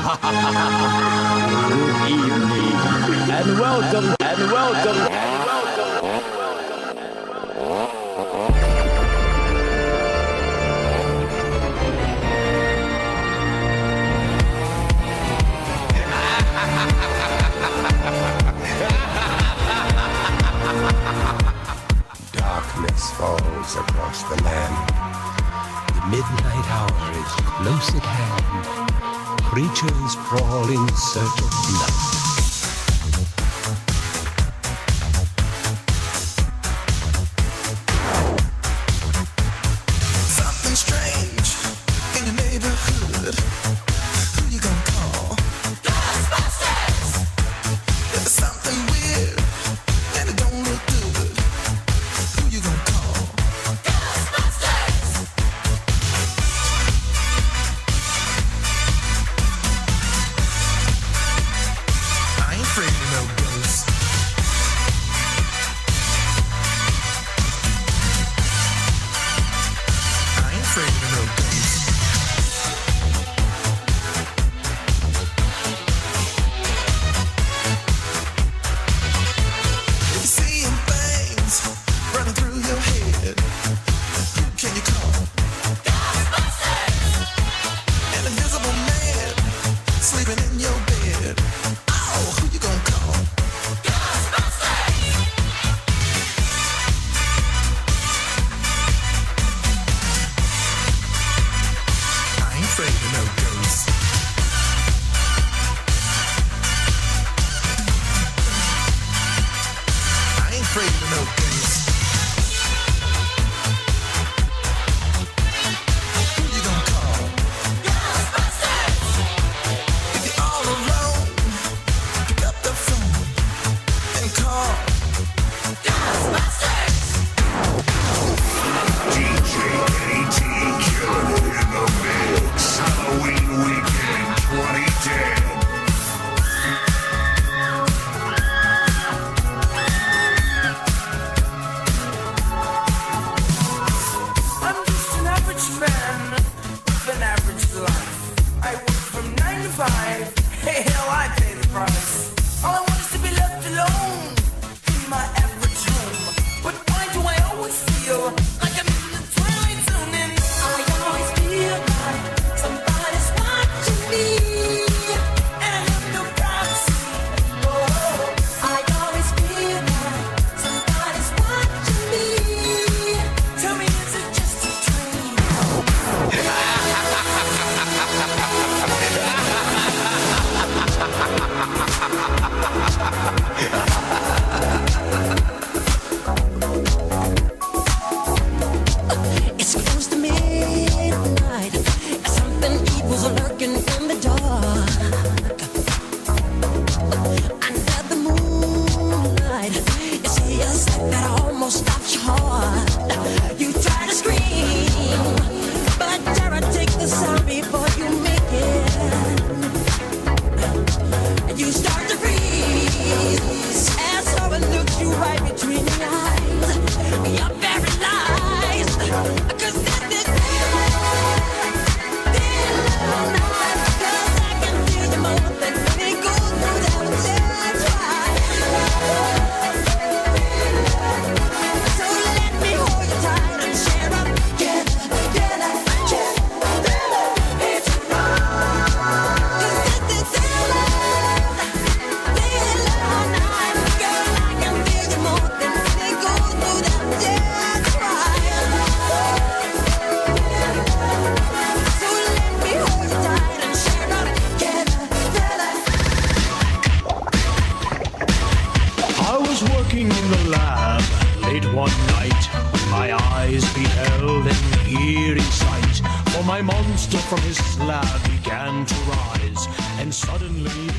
Good evening, and welcome, and welcome, and welcome. Darkness falls across the land. The midnight hour is close at hand. Creatures crawl in search of blood. Something strange in your neighborhood. Who you gonna call? Ghostbusters! There's something weird and it don't look good. Who you gonna call? Ghostbusters! I ain't afraid of no ghosts. I ain't afraid of no ghosts. If you're seeing things running through your head, who can you call? Ghostbusters! An invisible man sleeping in your bed. Oh, who you gonna call? Ghostbusters! I ain't afraid of no ghosts. I ain't afraid of no ghosts. Who you gonna call? Ghostbusters! If you're all alone, pick up the phone and call Ghostbusters! DJ KT killing it in the mix. Halloween weekend 2010. I'm just an average man with an average life. I work from 9 to 5. Hey, hell, I pay the price. All I want is to be left alone in my average home. But why do I always feel like I'm in the twilight zone? And I always feel like somebody's watching me, and I have no privacy. Oh, I always feel like somebody's watching me. Tell me, is it just a dream? It's close to midnight. Something evil's lurking in the dark. Under the moonlight, it's here sight that almost stops your heart. You try to scream, but terror takes the sound before you make it. And you start to freeze as someone looks you right between the eyes. You're paralyzed, 'cause this is night, 'cause I can feel you more than any goes through that that's right. So let me hold you tight and share up together, together, together. It's right. 'Cause this is night, girl, I can feel you more than any goes through that that's right. So let me hold you tight and share up together, together. I was working in the lab late one night. My eyes beheld an eerie sight. For my monster from his slab began to rise, and suddenly,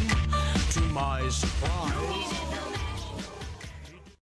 to my surprise,